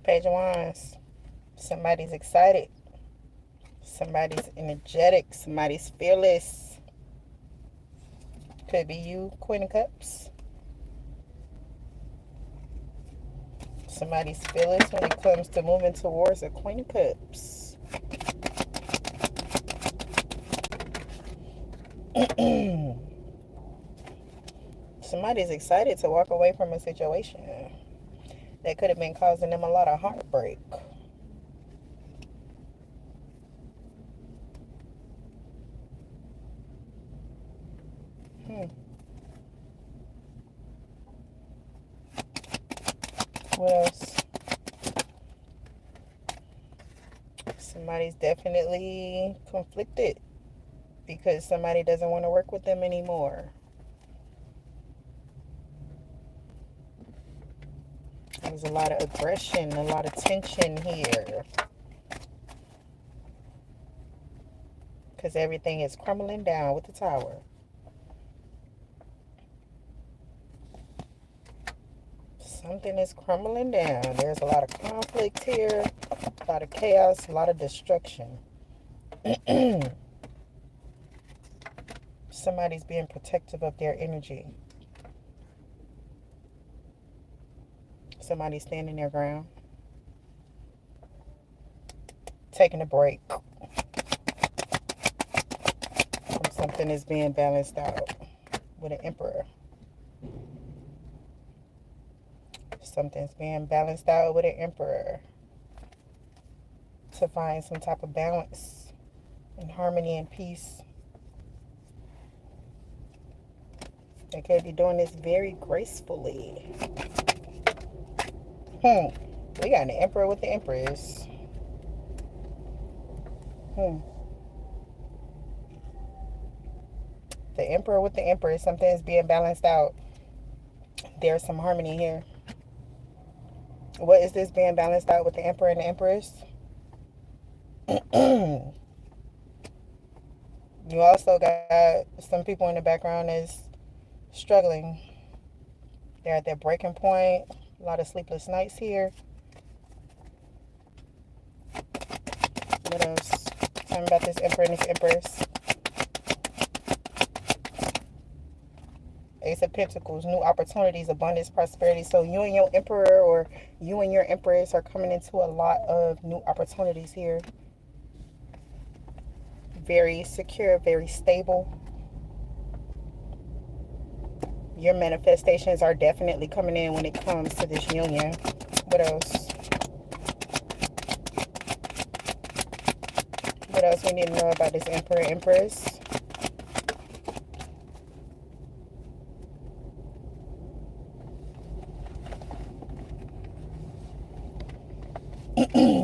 Page of Wands. Somebody's excited. Somebody's energetic. Somebody's fearless. Could be you, Queen of Cups. Somebody's fearless when it comes to moving towards a Queen of Cups. Somebody's excited to walk away from a situation that could have been causing them a lot of heartbreak. What else? Somebody's definitely conflicted because somebody doesn't want to work with them anymore. There's a lot of aggression, a lot of tension here. Because everything is crumbling down with the Tower. Something is crumbling down. There's a lot of conflict here, a lot of chaos, a lot of destruction. Somebody's being protective of their energy. Somebody's standing their ground. Taking a break. Something is being balanced out with an Emperor. Something's being balanced out with an Emperor to find some type of balance and harmony and peace. They could be doing this very gracefully. We got an Emperor with the Empress. The Emperor with the Empress. Something is being balanced out. There's some harmony here. What is this being balanced out with the Emperor and the Empress? You also got some people in the background is struggling. They're at their breaking point. A lot of sleepless nights here. What else? Tell me about this Emperor and this Empress. Ace of Pentacles, new opportunities, abundance, prosperity. So you and your Emperor or you and your Empress are coming into a lot of new opportunities here. Very secure, very stable. Your manifestations are definitely coming in when it comes to this union. What else? What else we need to know about this Emperor, Empress?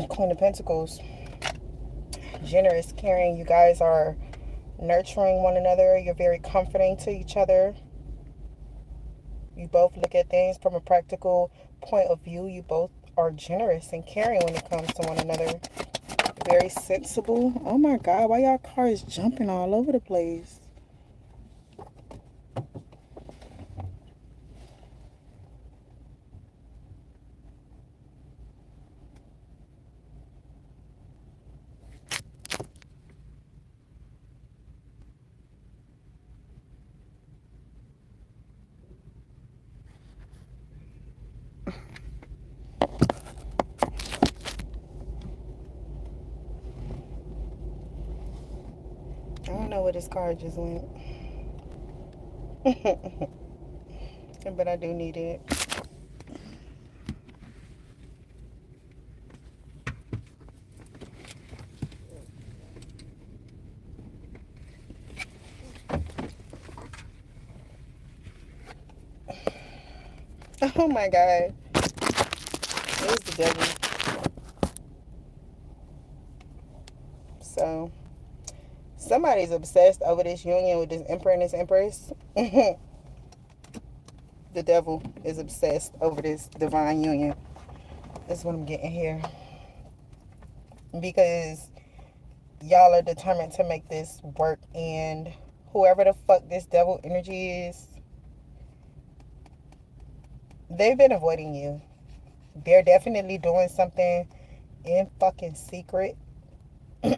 Queen of Pentacles. Generous, caring. You guys are nurturing one another. You're very comforting to each other. You both look at things from a practical point of view. You both are generous and caring when it comes to one another. Very sensible. Oh my God, why y'all cars jumping all over the place? I don't know where this car just went. But I do need it. Oh my God. It's the devil. So, somebody's obsessed over this union with this Emperor and this Empress. The devil is obsessed over this divine union. That's what I'm getting here. Because y'all are determined to make this work, and whoever the fuck this devil energy is, They've been avoiding you. They're definitely doing something in fucking secret.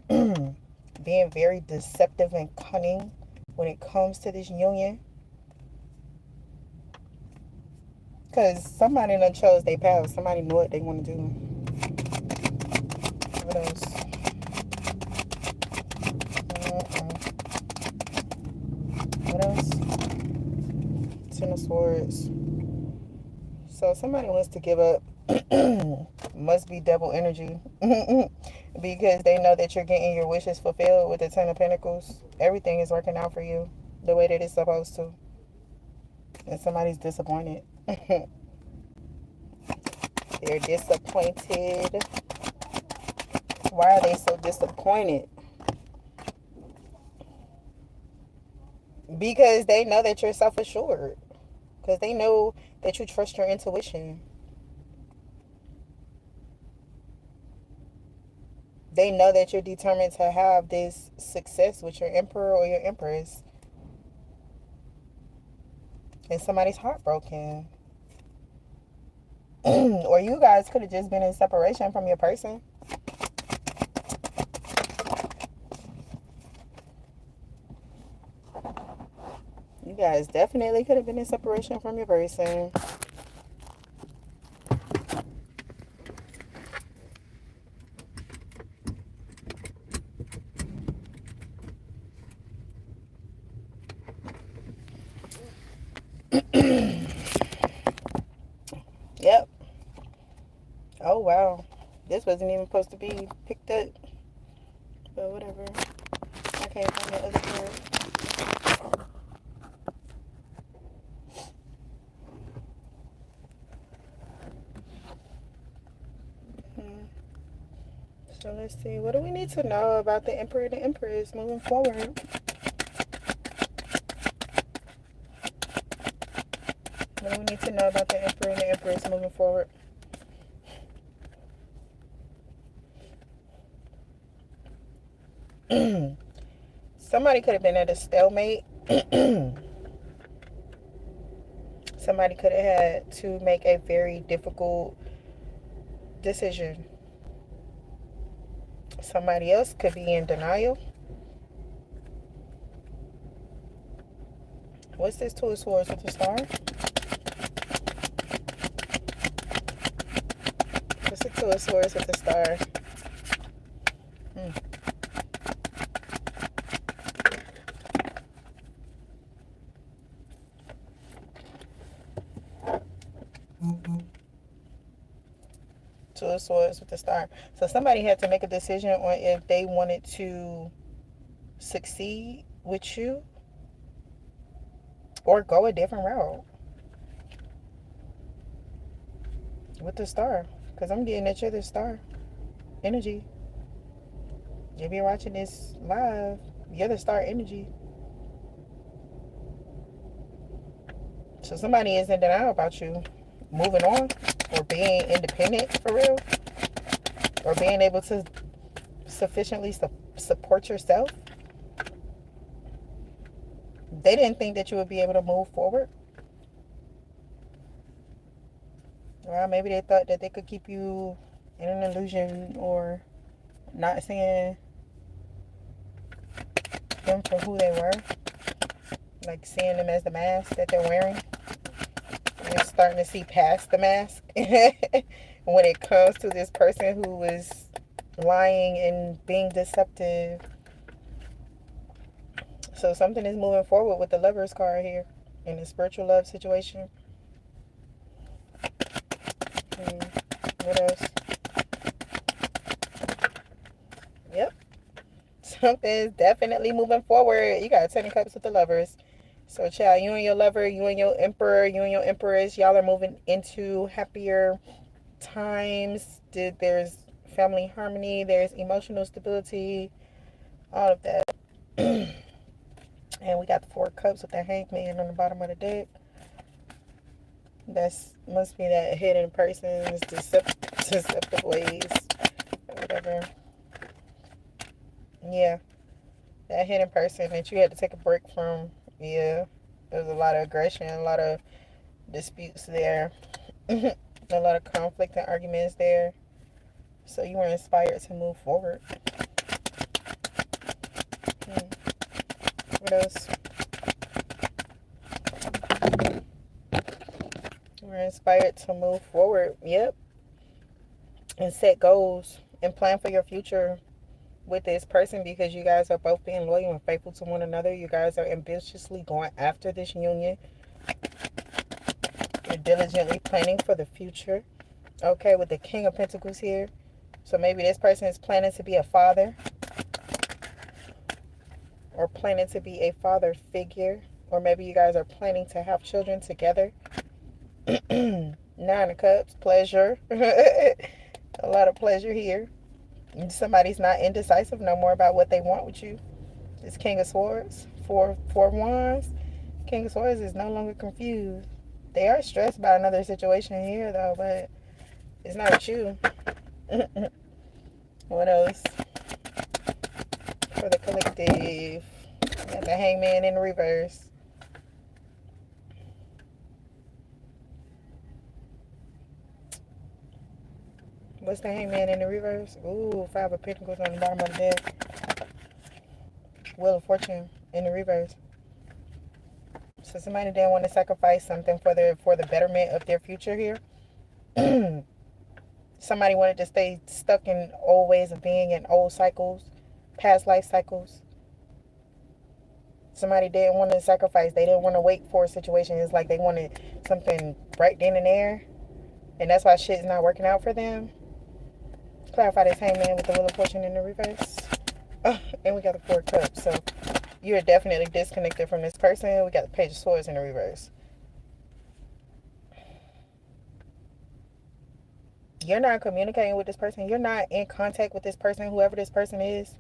Being very deceptive and cunning when it comes to this union. Because somebody done chose their path. Somebody knew what they want to do. What else? What else? Ten of Swords. So somebody wants to give up. Must be double energy. Because they know that you're getting your wishes fulfilled with the Ten of Pentacles. Everything is working out for you the way that it's supposed to. And somebody's disappointed. They're disappointed. Why are they so disappointed? Because they know that you're self-assured. Because they know that you trust your intuition. They know that you're determined to have this success with your emperor or your empress. And somebody's heartbroken. Or you guys could have just been in separation from your person. You guys definitely could have been in separation from your person. Yep. Oh, wow. This wasn't even supposed to be picked up. But whatever. I can't find the other card. So let's see. What do we need to know about the Emperor and the Empress moving forward? What do we need to know about the Emperor and the Empress moving forward? Somebody could have been at a stalemate. Somebody could have had to make a very difficult decision. Somebody else could be in denial. What's this Two of Swords with the Star? What's the Two of Swords with the Star? Two of Swords with the Star. So somebody had to make a decision on if they wanted to succeed with you or go a different route with the Star. Because I'm getting that you're the Star energy. If you're watching this live, you're the Star energy. So somebody is in denial about you moving on or being independent for real, or being able to sufficiently support yourself. They didn't think that you would be able to move forward. Well, maybe they thought that they could keep you in an illusion or not seeing them for who they were. Like seeing them as the mask that they're wearing. You're starting to see past the mask when it comes to this person who was lying and being deceptive. So something is moving forward with the Lovers card here in the spiritual love situation. What else? Yep. Something is definitely moving forward. You got 10 of Cups with the Lovers. So, child, you and your lover, you and your emperor, you and your empress, y'all are moving into happier times. There's family harmony, there's emotional stability, all of that. And we got the 4 Cups with the Hangman on the bottom of the deck. That must be that hidden person's deceptive ways, or whatever. Yeah, that hidden person that you had to take a break from. Yeah, there was a lot of aggression, a lot of disputes there. A lot of conflict and arguments there. So you were inspired to move forward. What else? We're inspired to move forward. Yep. And set goals and plan for your future with this person, because you guys are both being loyal and faithful to one another. You guys are ambitiously going after this union. You're diligently planning for the future. Okay, with the King of Pentacles here. So maybe this person is planning to be a father, or planning to be a father figure, or maybe you guys are planning to have children together. 9 of Cups, pleasure. A lot of pleasure here. Somebody's not indecisive no more about what they want with you. It's King of Swords, four Wands. King of Swords is no longer confused. They are stressed about another situation here, though, but it's not with you. What else? For the collective, got the Hangman in reverse. What's the Hangman in the reverse? Ooh, 5 of Pentacles on the bottom of the deck. Wheel of Fortune in the reverse. So somebody didn't want to sacrifice something for the betterment of their future here. Somebody wanted to stay stuck in old ways of being, in old cycles, past life cycles. Somebody didn't want to sacrifice. They didn't want to wait for a situation. It's like they wanted something right then and there. And that's why shit's not working out for them. Clarify this Hangman with the Wheel of Fortune in the reverse. And we got the 4 Cups. So you're definitely disconnected from this person. We got the Page of Swords in the reverse. You're not communicating with this person. You're not in contact with this person, whoever this person is,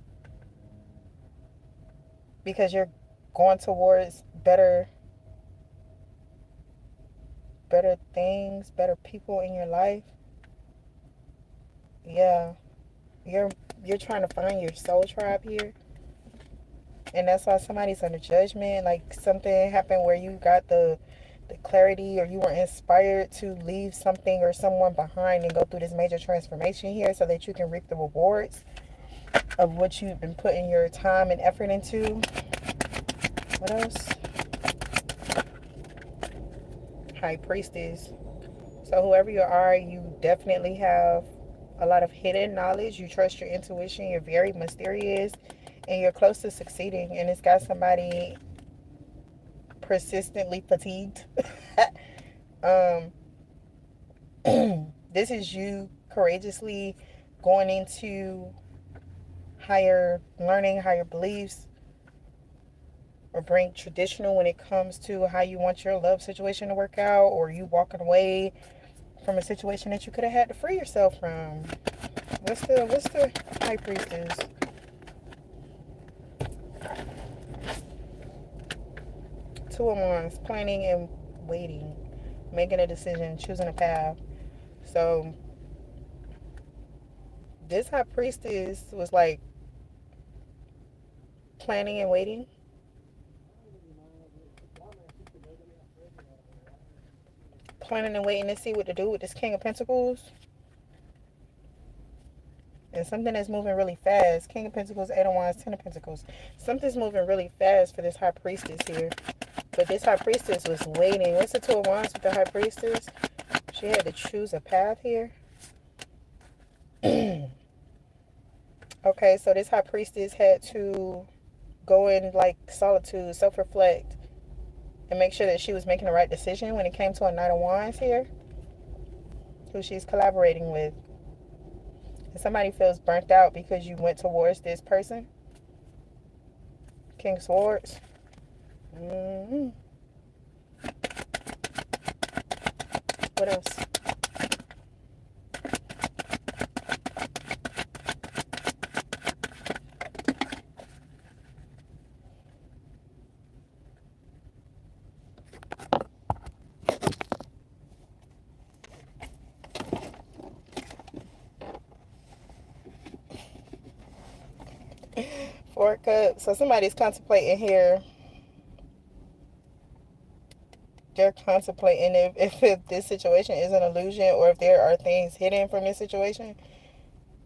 because you're going towards better things, better people in your life. Yeah. You're trying to find your soul tribe here. And that's why somebody's under judgment. Like something happened where you got the clarity, or you were inspired to leave something or someone behind and go through this major transformation here, so that you can reap the rewards of what you've been putting your time and effort into. What else? High Priestess. So whoever you are, you definitely have a lot of hidden knowledge. You trust your intuition. You're very mysterious, and you're close to succeeding. And it's got somebody persistently fatigued. This is you courageously going into higher learning, higher beliefs, or bring traditional when it comes to how you want your love situation to work out, or you walking away from a situation that you could have had to free yourself from. What's the High Priestess? Two of Wands, planning and waiting, making a decision, choosing a path. So this High Priestess was like planning and waiting. Planning and waiting to see what to do with this King of Pentacles. And something that's moving really fast. King of Pentacles, 8 of Wands, 10 of Pentacles. Something's moving really fast for this High Priestess here. But this High Priestess was waiting. What's the 2 of Wands with the High Priestess? She had to choose a path here. Okay, so this High Priestess had to go in like solitude, self-reflect, and make sure that she was making the right decision when it came to a Knight of Wands here, who she's collaborating with. And somebody feels burnt out because you went towards this person. King of Swords. What else? Four Cups. So somebody's contemplating here They're contemplating if this situation is an illusion or if there are things hidden from this situation.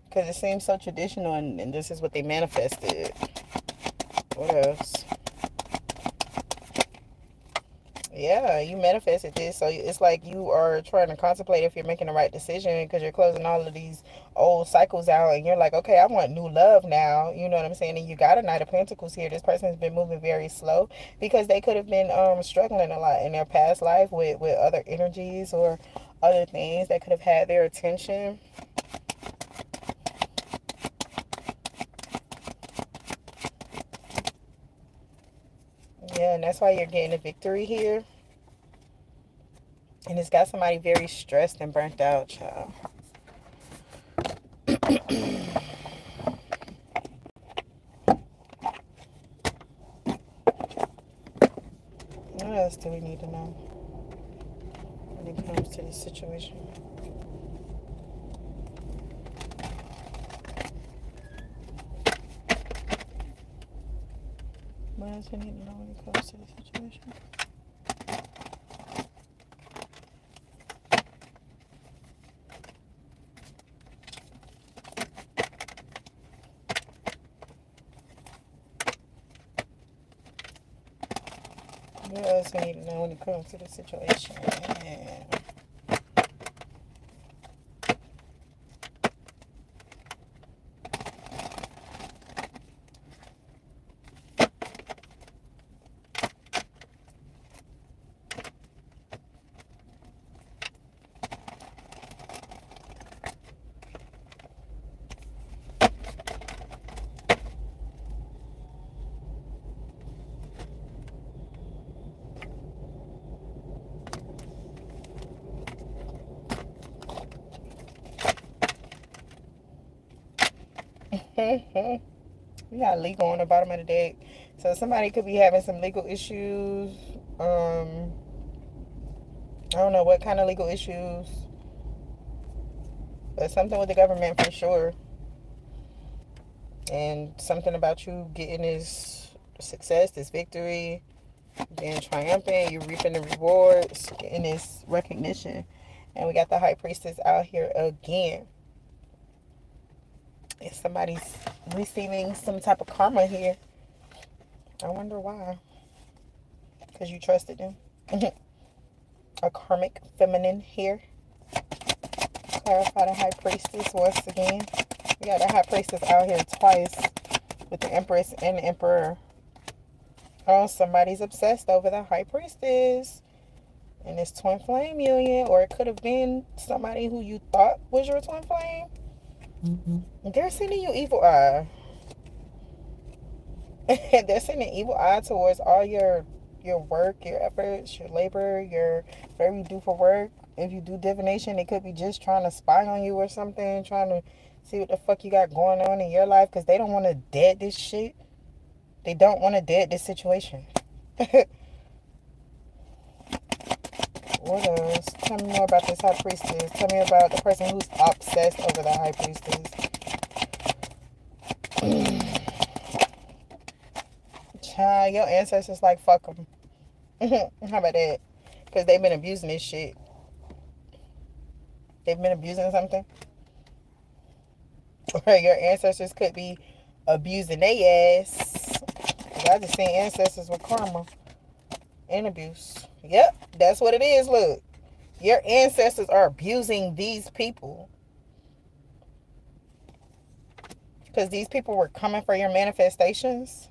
Because it seems so traditional, and this is what they manifested. What else? Yeah, you manifested this, so it's like you are trying to contemplate if you're making the right decision, because you're closing all of these old cycles out, and you're like, okay, I want new love now. You know what I'm saying? And you got a Knight of Pentacles here. This person has been moving very slow because they could have been struggling a lot in their past life with other energies or other things that could have had their attention. Yeah, and that's why you're getting a victory here. And it's got somebody very stressed and burnt out, child. What else do we need to know when it comes to this situation? What else we need to know when it comes to this situation? What else we need to know when it comes to the situation? We got legal on the bottom of the deck. So somebody could be having some legal issues. I don't know what kind of legal issues, but something with the government for sure. And something about you getting this success, this victory, being triumphant, you reaping the rewards, getting this recognition. And we got the High Priestess out here again. If somebody's receiving some type of karma here, I wonder why. Because you trusted them. A karmic feminine here. Clarify the High Priestess once again. We got the High Priestess out here twice with the Empress and the Emperor. Oh, somebody's obsessed over the High Priestess and this twin flame union, or it could have been somebody who you thought was your twin flame. They're sending you evil eye. They're sending evil eye towards all your work, your efforts, your labor, your whatever you do for work. If you do divination, they could be just trying to spy on you or something, trying to see what the fuck you got going on in your life, because they don't want to dead this shit. They don't want to dead this situation. What else? Tell me more about this High Priestess. Tell me about the person who's obsessed over the High Priestess. Child, your ancestors like, fuck them. How about that? Because they've been abusing this shit. They've been abusing something. Or your ancestors could be abusing their ass. Because I just seen ancestors with karma and abuse. Yep, that's what it is. Look, your ancestors are abusing these people. Because these people were coming for your manifestations.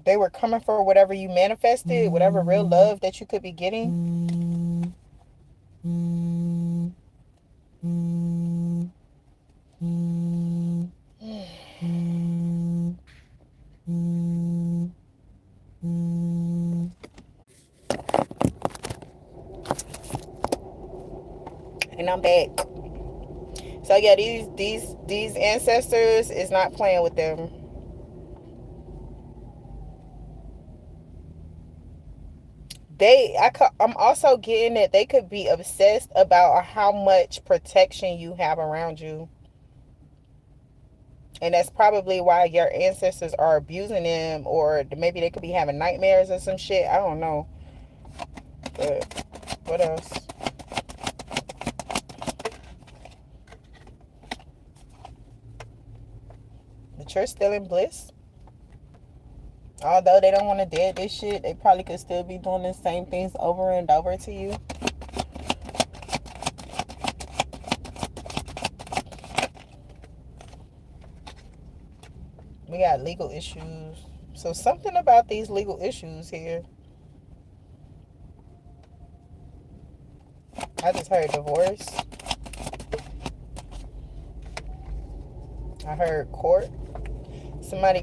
They were coming for whatever you manifested, whatever real love that you could be getting. And I'm back. So yeah, these ancestors is not playing with them. I'm also getting that they could be obsessed about how much protection you have around you. And that's probably why your ancestors are abusing them, or maybe they could be having nightmares or some shit. I don't know. But what else? But you're still in bliss. Although they don't want to dead this shit, they probably could still be doing the same things over and over to you. We got legal issues. So something about these legal issues here. I just heard divorce. I heard court. Somebody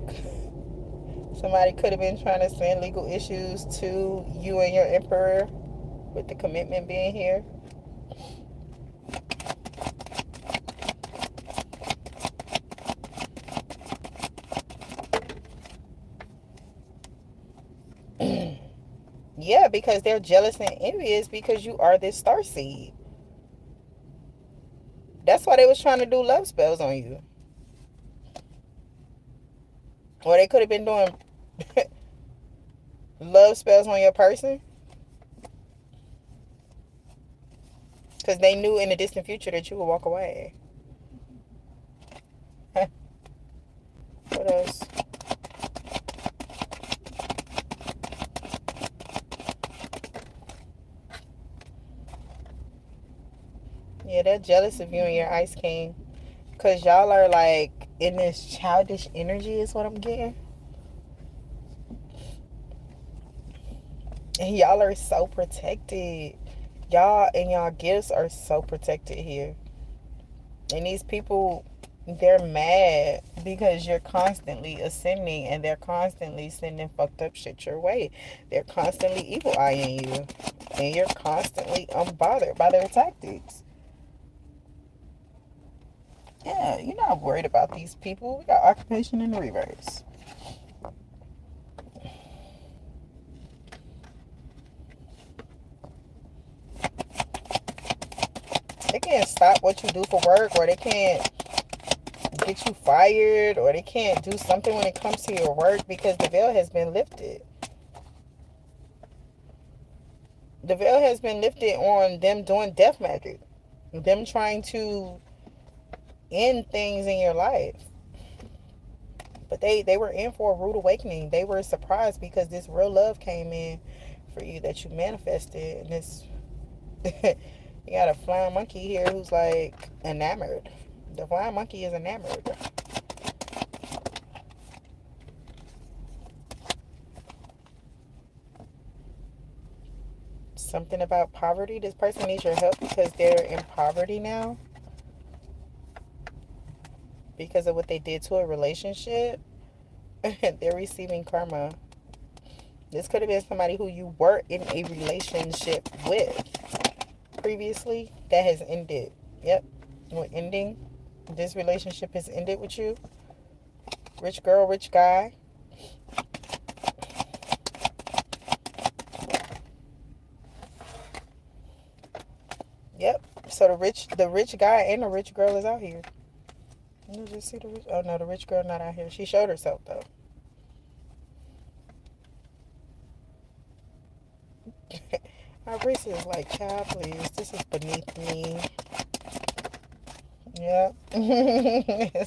could have been trying to send legal issues to you and your emperor, with the commitment being here. Yeah, because they're jealous and envious because you are this starseed. That's why they was trying to do love spells on you. Or they could have been doing love spells on your person. Because they knew in the distant future that you would walk away. What else? Yeah, they're jealous of you and your Ice King. Because y'all are like in this childish energy is what I'm getting. And y'all are so protected. Y'all and y'all gifts are so protected here. And these people, they're mad because you're constantly ascending and they're constantly sending fucked up shit your way. They're constantly evil eyeing you. And you're constantly unbothered by their tactics. Yeah, you're not worried about these people. We got occupation in the reverse. They can't stop what you do for work, or they can't get you fired, or they can't do something when it comes to your work because the veil has been lifted. The veil has been lifted on them doing death magic. Them trying to end things in your life. But they were in for a rude awakening. They were surprised because this real love came in for you that you manifested. And this, you got a flying monkey here who's like enamored. The flying monkey is enamored. Something about poverty. This person needs your help because they're in poverty now. Because of what they did to a relationship. They're receiving karma. This could have been somebody who you were in a relationship with previously that has ended. Yep. We're ending. This relationship has ended with you. Rich girl, rich guy. Yep. So the rich guy and the rich girl is out here. You just see the rich. Oh no, the rich girl not out here. She showed herself though. My brace is like, child, please. This is beneath me. Yep.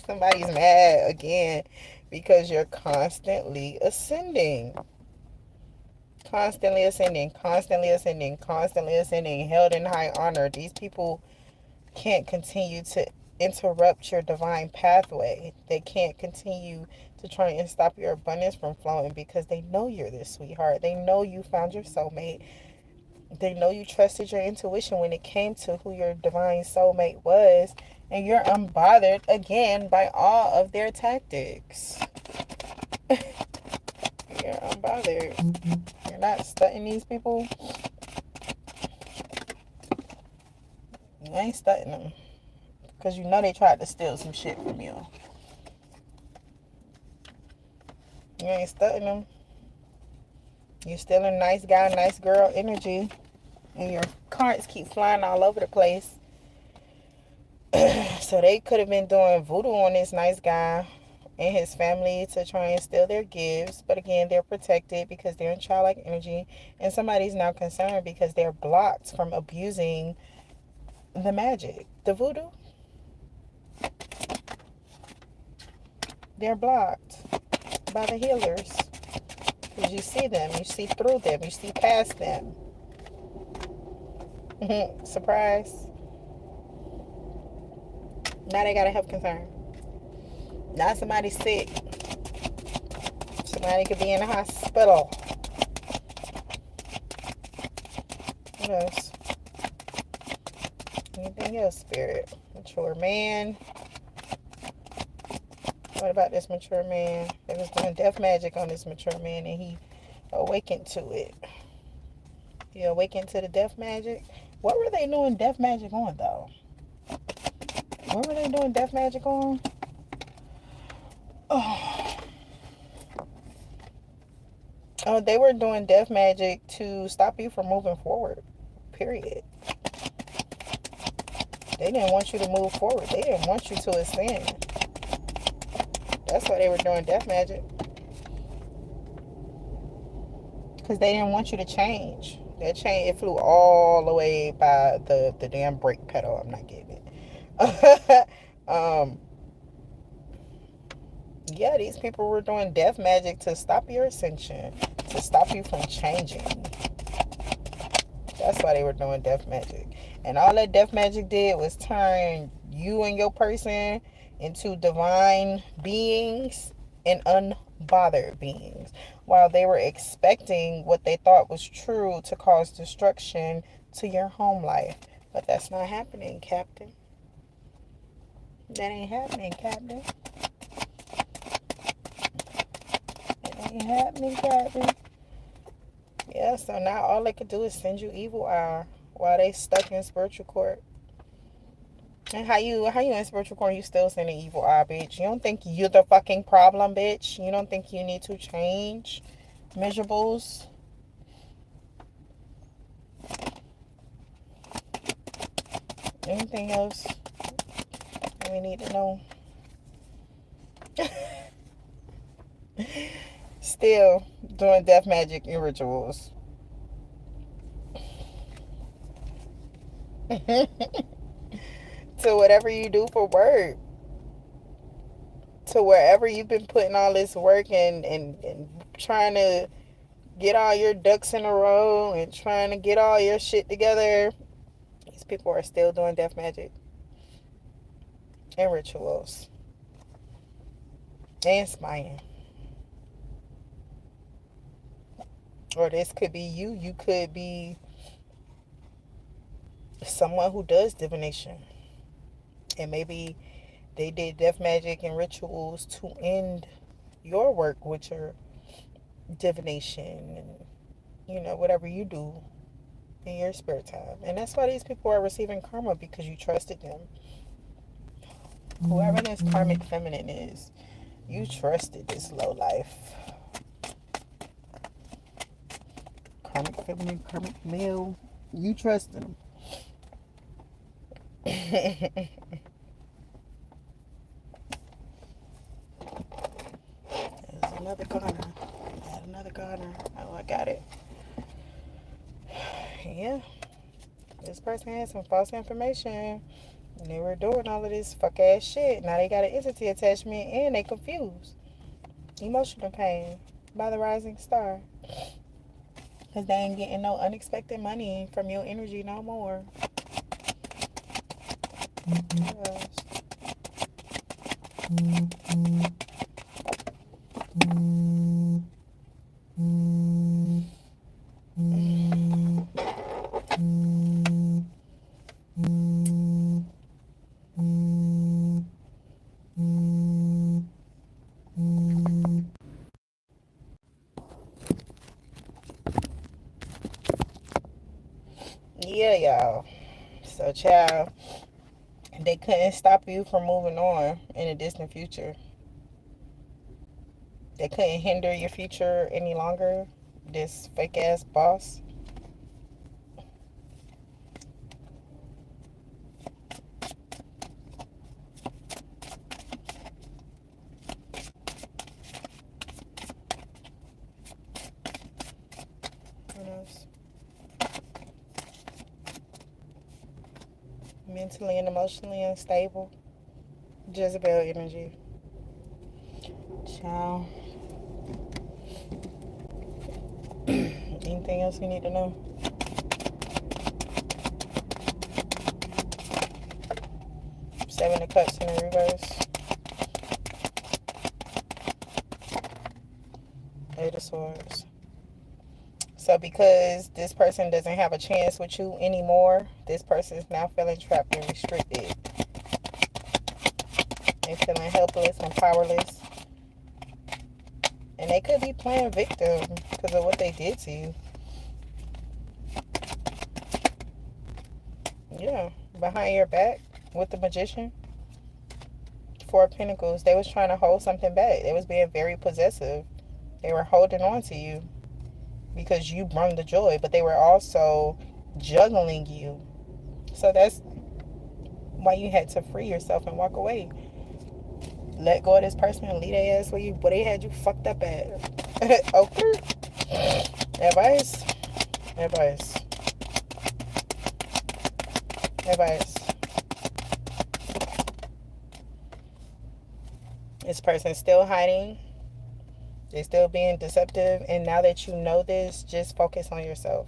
Somebody's mad again because you're constantly ascending. Constantly ascending, constantly ascending, constantly ascending, held in high honor. These people can't continue to interrupt your divine pathway. They can't continue to try and stop your abundance from flowing because they know you're their sweetheart. They know you found your soulmate. They know you trusted your intuition when it came to who your divine soulmate was, and you're unbothered again by all of their tactics. You're unbothered. You're not stunting these people. You ain't stunting them. Because you know they tried to steal some shit from you. You ain't stunting them. You're still in nice guy, nice girl energy. And your cards keep flying all over the place. So they could have been doing voodoo on this nice guy. and his family to try and steal their gifts. But again, they're protected because they're in childlike energy. And somebody's now concerned because they're blocked from abusing the magic, the voodoo. They're blocked by the healers. Because you see them, you see through them, you see past them. Surprise. Now they got a health concern. Now somebody's sick. Somebody could be in the hospital. What else? Anything else, Spirit? Mature man. What about this mature man? They was doing death magic on this mature man and he awakened to it. He awakened to the death magic. What were they doing death magic on, though? What were they doing death magic on? Oh, they were doing death magic to stop you from moving forward. Period. They didn't want you to move forward. They didn't want you to ascend. That's why they were doing death magic. Because they didn't want you to change. That chain, it flew all the way by the damn brake pedal. I'm not getting it. Yeah, these people were doing death magic to stop your ascension, to stop you from changing. That's why they were doing death magic. And all that death magic did was turn you and your person into divine beings and unbothered beings, while they were expecting what they thought was true to cause destruction to your home life. But that's not happening, Captain. That ain't happening, Captain. It ain't happening, Captain. Yeah, so now all they could do is send you evil eye while they stuck in spiritual court. And how you in spiritual court, you still sending evil eye, bitch? You don't think you're the fucking problem, bitch? You don't think you need to change? Miserables. Anything else we need to know? Still doing death magic and rituals. To whatever you do for work. To wherever you've been putting all this work and trying to get all your ducks in a row and trying to get all your shit together. These people are still doing death magic and rituals and spying. Or this could be you. You could be someone who does divination. And maybe they did death magic and rituals to end your work with your divination and, you know, whatever you do in your spare time. And that's why these people are receiving karma, because you trusted them. Whoever this karmic feminine is, you trusted this low life. Karmic feminine, karmic male, you trust them. There's another garner. Another garner. Oh, I got it. Yeah. This person had some false information. And they were doing all of this fuck ass shit. Now they got an entity attachment and they confused. Emotional pain by the rising star. Because they ain't getting no unexpected money from your energy no more. Yes. Yeah, y'all. So, child, they couldn't stop you from moving on in the distant future. They couldn't hinder your future any longer. This fake ass boss. Mentally and emotionally unstable. Jezebel energy. Ciao. Anything else you need to know? Seven of Cups in the reverse. Eight of Swords. So because this person doesn't have a chance with you anymore, this person is now feeling trapped and restricted. They're feeling helpless and powerless. And they could be playing victim because of what they did to you. Yeah, behind your back with the Magician. Four of Pentacles. They was trying to hold something back. They was being very possessive. They were holding on to you because you brought the joy, but they were also juggling you. So that's why you had to free yourself and walk away. Let go of this person and leave their ass where they had you fucked up at. Okay. Advice. This person's still hiding. They're still being deceptive. And now that you know this, just focus on yourself.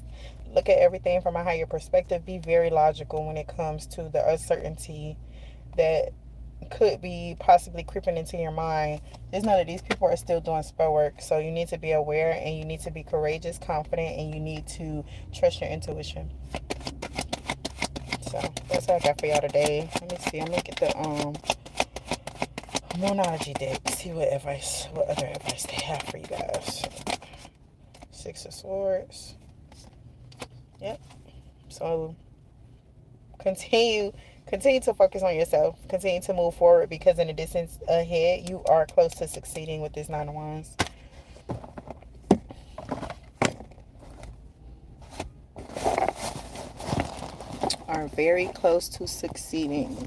Look at everything from a higher perspective. Be very logical when it comes to the uncertainty that could be possibly creeping into your mind. Just know that these people are still doing spell work. So you need to be aware and you need to be courageous, confident, and you need to trust your intuition. So that's all I got for y'all today. Let me see. I'm going to get the Moonology deck. See what other advice they have for you guys. Six of Swords. Yep. So continue to focus on yourself. Continue to move forward because in the distance ahead, you are close to succeeding with this Nine of Wands. Are very close to succeeding.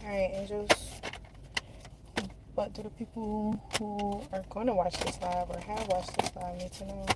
Alright, angels. What do the people who are going to watch this live or have watched this live need to know?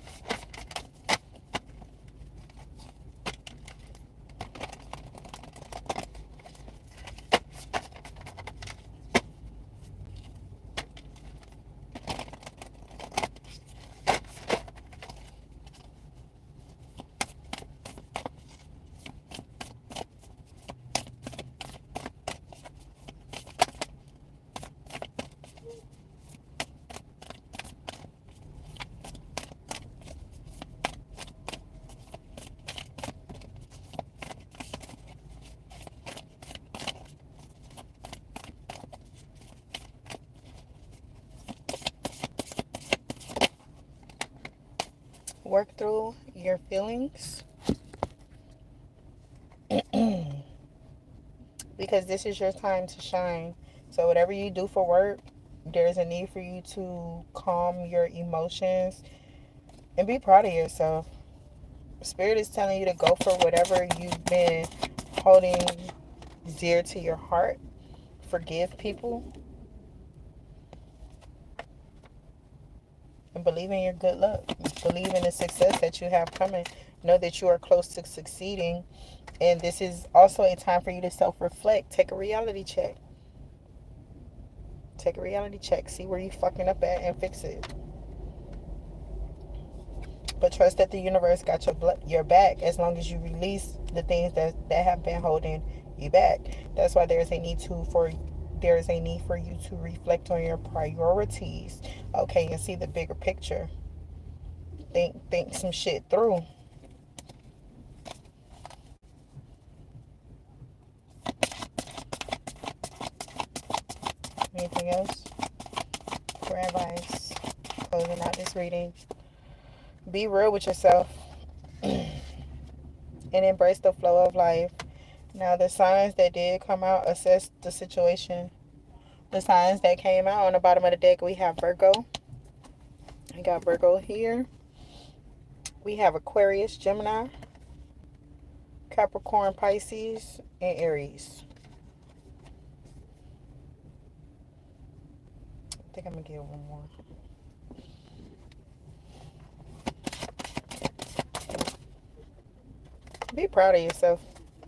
Work through your feelings because this is your time to shine. So whatever you do for work, there's a need for you to calm your emotions and be proud of yourself. Spirit is telling you to go for whatever you've been holding dear to your heart. Forgive people and believe in your good luck. Believe in the success that you have coming. Know that you are close to succeeding. And this is also a time for you to self-reflect. Take a reality check. See where you fucking up at and fix it. But trust that the universe got your back as long as you release the things that have been holding you back. That's why there's a need for you to reflect on your priorities. Okay, and see the bigger picture. Think some shit through. Anything else for advice? Closing out this reading. Be real with yourself and embrace the flow of life. Now, the signs that did come out, assess the situation. The signs that came out on the bottom of the deck, we have Virgo. I got Virgo here. We have Aquarius, Gemini, Capricorn, Pisces, and Aries. I think I'm going to get one more. Be proud of yourself.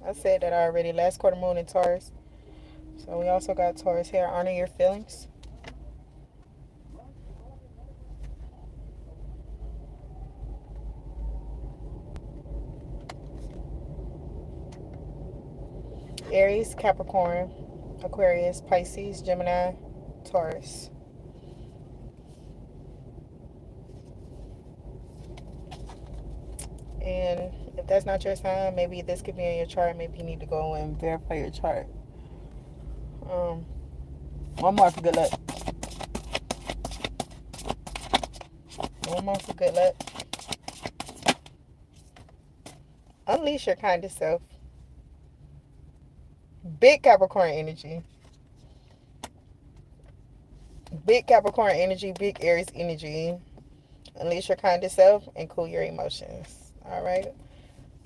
I said that already. Last quarter moon in Taurus. So we also got Taurus here. Honor your feelings. Aries, Capricorn, Aquarius, Pisces, Gemini, Taurus. And if that's not your sign, maybe this could be in your chart. Maybe you need to go and verify your chart. One more for good luck. One more for good luck. Unleash your kindest self. Big Capricorn energy. Big Capricorn energy. Big Aries energy. Unleash your kindest self and cool your emotions. All right.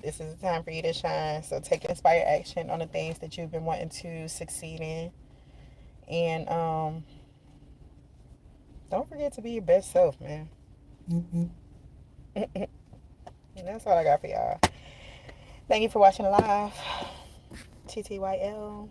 This is the time for you to shine. So take inspired action on the things that you've been wanting to succeed in. And don't forget to be your best self, man. And that's all I got for y'all. Thank you for watching live. TTYL.